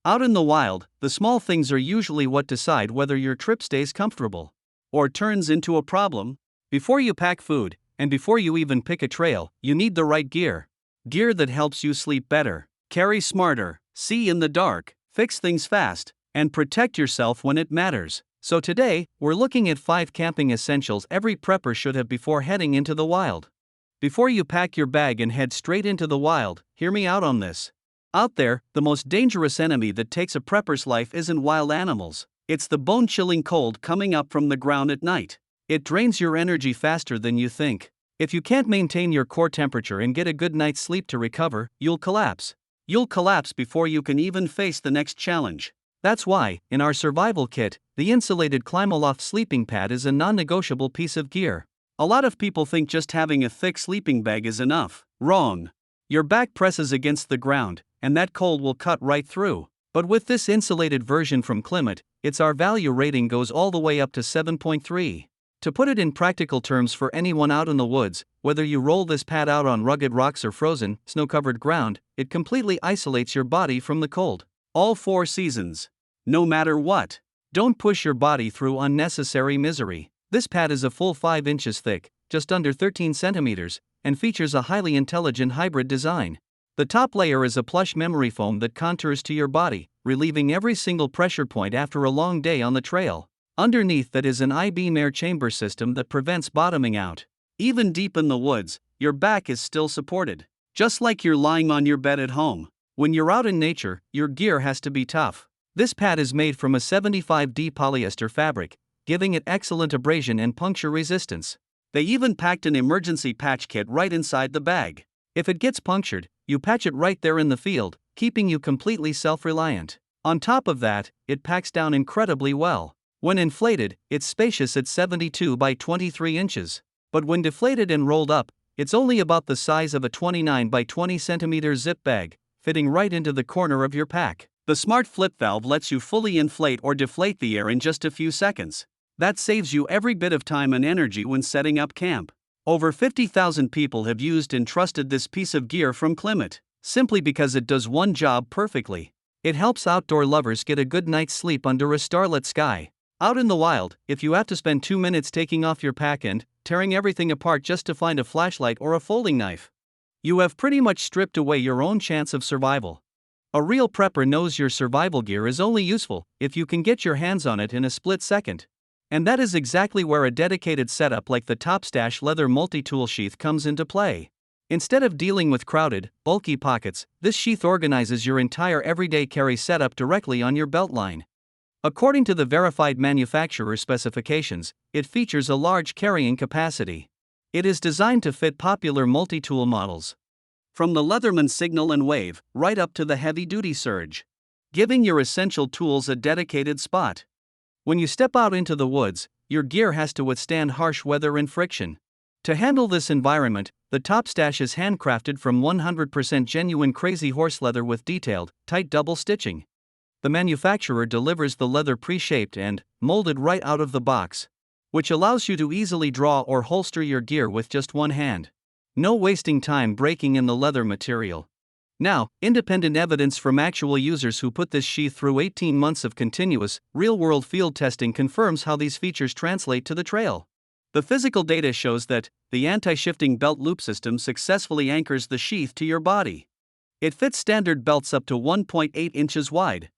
Out in the wild, the small things are usually what decide whether your trip stays comfortable or turns into a problem. Before you pack food, and before you even pick a trail, you need the right gear. Gear that helps you sleep better, carry smarter, see in the dark, fix things fast, and protect yourself when it matters. So today, we're looking at 5 camping essentials every prepper should have before heading into the wild. Before you pack your bag and head straight into the wild, hear me out on this. Out there, the most dangerous enemy that takes a prepper's life isn't wild animals. It's the bone-chilling cold coming up from the ground at night. It drains your energy faster than you think. If you can't maintain your core temperature and get a good night's sleep to recover, you'll collapse. You'll collapse before you can even face the next challenge. That's why, in our survival kit, the Insulated Klymaloft Sleeping Pad is a non-negotiable piece of gear. A lot of people think just having a thick sleeping bag is enough. Wrong. Your back presses against the ground, and that cold will cut right through. But with this insulated version from Climate, our value rating goes all the way up to 7.3. To put it in practical terms for anyone out in the woods, whether you roll this pad out on rugged rocks or frozen, snow-covered ground, it completely isolates your body from the cold. All 4 seasons. No matter what. Don't push your body through unnecessary misery. This pad is a full 5 inches thick, just under 13 centimeters, and features a highly intelligent hybrid design. The top layer is a plush memory foam that contours to your body, relieving every single pressure point after a long day on the trail. Underneath that is an I-beam air chamber system that prevents bottoming out. Even deep in the woods, your back is still supported. Just like you're lying on your bed at home. When you're out in nature, your gear has to be tough. This pad is made from a 75D polyester fabric, giving it excellent abrasion and puncture resistance. They even packed an emergency patch kit right inside the bag. If it gets punctured, you patch it right there in the field, keeping you completely self-reliant. On top of that, it packs down incredibly well. When inflated, it's spacious at 72 by 23 inches. But when deflated and rolled up, it's only about the size of a 29 by 20 centimeter zip bag, fitting right into the corner of your pack. The smart flip valve lets you fully inflate or deflate the air in just a few seconds. That saves you every bit of time and energy when setting up camp. Over 50,000 people have used and trusted this piece of gear from Climate, simply because it does one job perfectly. It helps outdoor lovers get a good night's sleep under a starlit sky. Out in the wild, if you have to spend 2 minutes taking off your pack and tearing everything apart just to find a flashlight or a folding knife, you have pretty much stripped away your own chance of survival. A real prepper knows your survival gear is only useful if you can get your hands on it in a split second. And that is exactly where a dedicated setup like the Topstache Leather Multitool Sheath comes into play. Instead of dealing with crowded, bulky pockets, this sheath organizes your entire everyday carry setup directly on your belt line. According to the verified manufacturer specifications, it features a large carrying capacity. It is designed to fit popular multi-tool models, from the Leatherman Signal and Wave, right up to the heavy-duty Surge, giving your essential tools a dedicated spot. When you step out into the woods, your gear has to withstand harsh weather and friction. To handle this environment, the Topstache is handcrafted from 100% genuine crazy horse leather with detailed, tight double stitching. The manufacturer delivers the leather pre-shaped and molded right out of the box, which allows you to easily draw or holster your gear with just one hand. No wasting time breaking in the leather material. Now, independent evidence from actual users who put this sheath through 18 months of continuous, real-world field testing confirms how these features translate to the trail. The physical data shows that the anti-shifting belt loop system successfully anchors the sheath to your body. It fits standard belts up to 1.8 inches wide.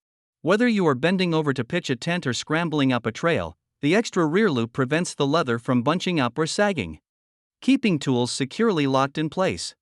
Whether you are bending over to pitch a tent or scrambling up a trail, the extra rear loop prevents the leather from bunching up or sagging, keeping tools securely locked in place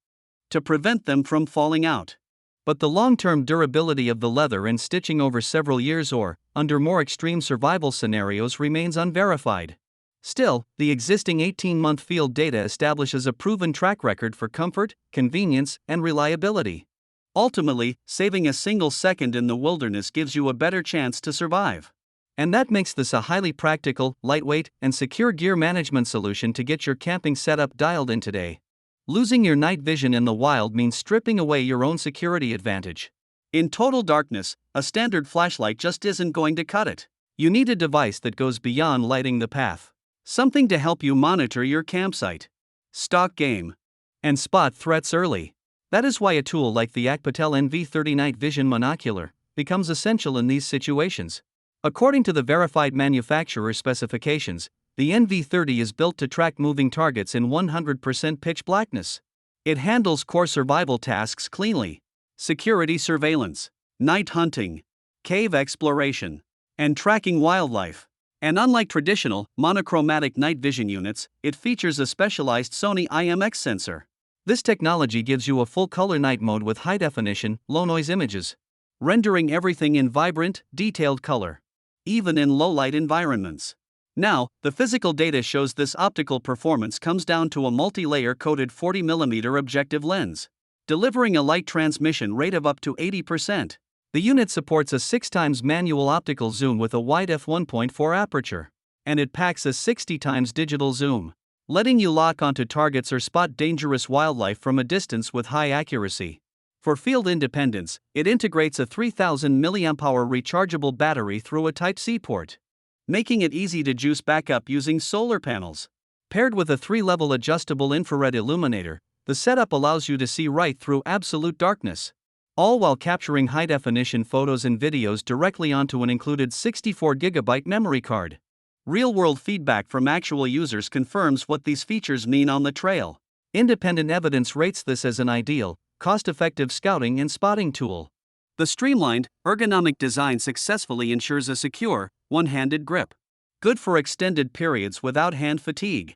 to prevent them from falling out. But the long-term durability of the leather and stitching over several years or, under more extreme survival scenarios, remains unverified. Still, the existing 18-month field data establishes a proven track record for comfort, convenience, and reliability. Ultimately, saving a single second in the wilderness gives you a better chance to survive. And that makes this a highly practical, lightweight, and secure gear management solution to get your camping setup dialed in today. Losing your night vision in the wild means stripping away your own security advantage. In total darkness, a standard flashlight just isn't going to cut it. You need a device that goes beyond lighting the path. Something to help you monitor your campsite, stalk game, and spot threats early. That is why a tool like the Acpotel NV30 Night Vision Monocular, becomes essential in these situations. According to the verified manufacturer specifications, the NV30 is built to track moving targets in 100% pitch blackness. It handles core survival tasks cleanly: security surveillance, night hunting, cave exploration, and tracking wildlife. And unlike traditional, monochromatic night vision units, it features a specialized Sony IMX sensor. This technology gives you a full-color night mode with high-definition, low-noise images, rendering everything in vibrant, detailed color, even in low-light environments. Now, the physical data shows this optical performance comes down to a multi-layer coated 40mm objective lens, delivering a light transmission rate of up to 80%. The unit supports a 6x manual optical zoom with a wide f1.4 aperture, and it packs a 60x digital zoom, letting you lock onto targets or spot dangerous wildlife from a distance with high accuracy. For field independence, it integrates a 3000 mAh rechargeable battery through a Type-C port, making it easy to juice back up using solar panels. Paired with a 3-level adjustable infrared illuminator, the setup allows you to see right through absolute darkness, all while capturing high-definition photos and videos directly onto an included 64GB memory card. Real-world feedback from actual users confirms what these features mean on the trail. Independent evidence rates this as an ideal, cost-effective scouting and spotting tool. The streamlined, ergonomic design successfully ensures a secure, one-handed grip, good for extended periods without hand fatigue,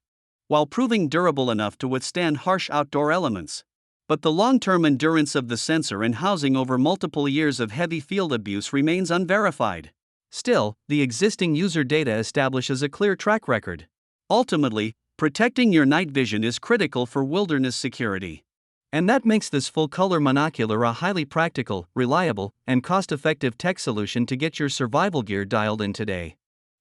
while proving durable enough to withstand harsh outdoor elements. But the long-term endurance of the sensor and housing over multiple years of heavy field abuse remains unverified. Still, the existing user data establishes a clear track record. Ultimately, protecting your night vision is critical for wilderness security. And that makes this full-color monocular a highly practical, reliable, and cost-effective tech solution to get your survival gear dialed in today.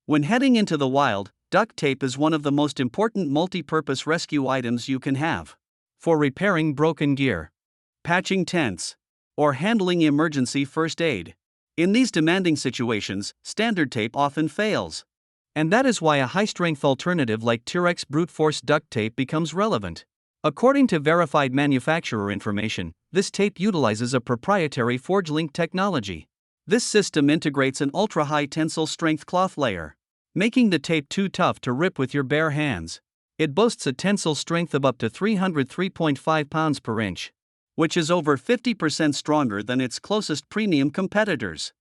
When heading into the wild, duct tape is one of the most important multi-purpose rescue items you can have. For repairing broken gear, patching tents, or handling emergency first aid. In these demanding situations, standard tape often fails. And that is why a high-strength alternative like Trex brute force duct tape becomes relevant. According to verified manufacturer information, this tape utilizes a proprietary forge-link technology. This system integrates an ultra-high tensile strength cloth layer, making the tape too tough to rip with your bare hands. It boasts a tensile strength of up to 303.5 pounds per inch, which is over 50% stronger than its closest premium competitors.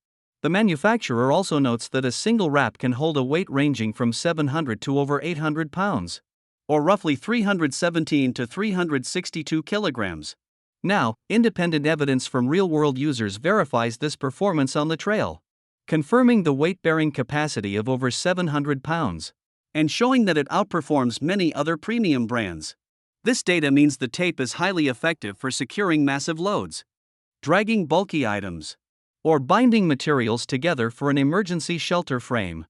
The manufacturer also notes that a single wrap can hold a weight ranging from 700 to over 800 pounds, or roughly 317 to 362 kilograms. Now, independent evidence from real-world users verifies this performance on the trail, confirming the weight-bearing capacity of over 700 pounds. And showing that it outperforms many other premium brands. This data means the tape is highly effective for securing massive loads, dragging bulky items, or binding materials together for an emergency shelter frame.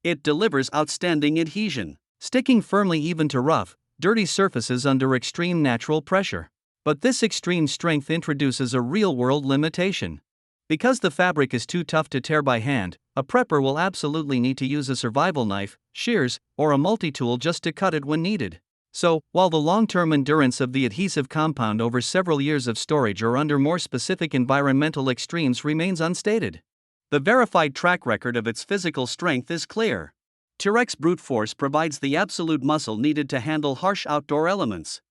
It delivers outstanding adhesion, sticking firmly even to rough, dirty surfaces under extreme natural pressure. But this extreme strength introduces a real-world limitation. Because the fabric is too tough to tear by hand, a prepper will absolutely need to use a survival knife, shears, or a multi-tool just to cut it when needed. So, while the long-term endurance of the adhesive compound over several years of storage or under more specific environmental extremes remains unstated, the verified track record of its physical strength is clear. Trex brute force provides the absolute muscle needed to handle harsh outdoor elements,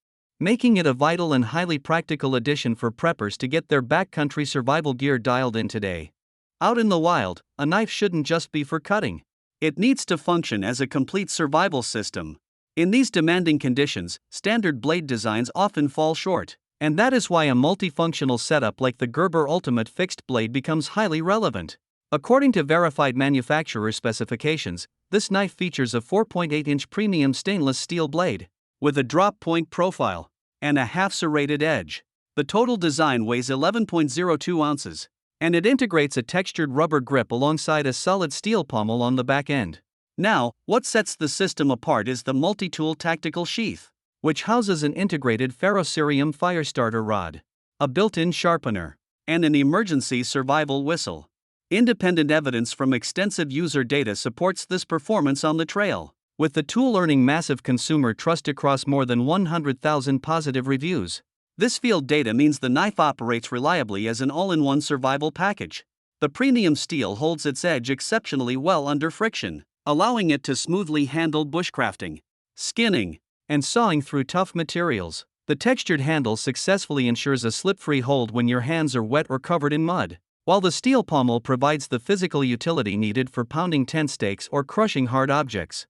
making it a vital and highly practical addition for preppers to get their backcountry survival gear dialed in today. Out in the wild, a knife shouldn't just be for cutting. It needs to function as a complete survival system. In these demanding conditions, standard blade designs often fall short, and that is why a multifunctional setup like the Gerber Ultimate Fixed Blade becomes highly relevant. According to verified manufacturer specifications, this knife features a 4.8-inch premium stainless steel blade, with a drop-point profile and a half-serrated edge. The total design weighs 11.02 ounces, and it integrates a textured rubber grip alongside a solid steel pommel on the back end. Now, what sets the system apart is the multi-tool tactical sheath, which houses an integrated ferrocerium firestarter rod, a built-in sharpener, and an emergency survival whistle. Independent evidence from extensive user data supports this performance on the trail, with the tool earning massive consumer trust across more than 100,000 positive reviews. This field data means the knife operates reliably as an all-in-one survival package. The premium steel holds its edge exceptionally well under friction, allowing it to smoothly handle bushcrafting, skinning, and sawing through tough materials. The textured handle successfully ensures a slip-free hold when your hands are wet or covered in mud, while the steel pommel provides the physical utility needed for pounding tent stakes or crushing hard objects.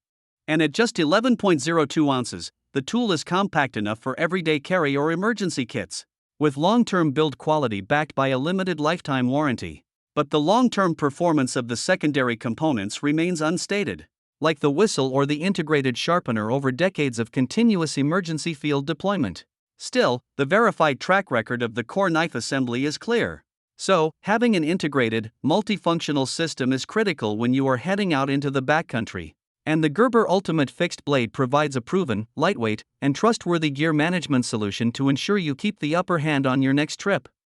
And at just 11.02 ounces, the tool is compact enough for everyday carry or emergency kits, with long-term build quality backed by a limited lifetime warranty. But the long-term performance of the secondary components remains unstated, like the whistle or the integrated sharpener over decades of continuous emergency field deployment. Still, the verified track record of the core knife assembly is clear. So, having an integrated, multifunctional system is critical when you are heading out into the backcountry. And the Gerber Ultimate Fixed Blade provides a proven, lightweight, and trustworthy gear management solution to ensure you keep the upper hand on your next trip.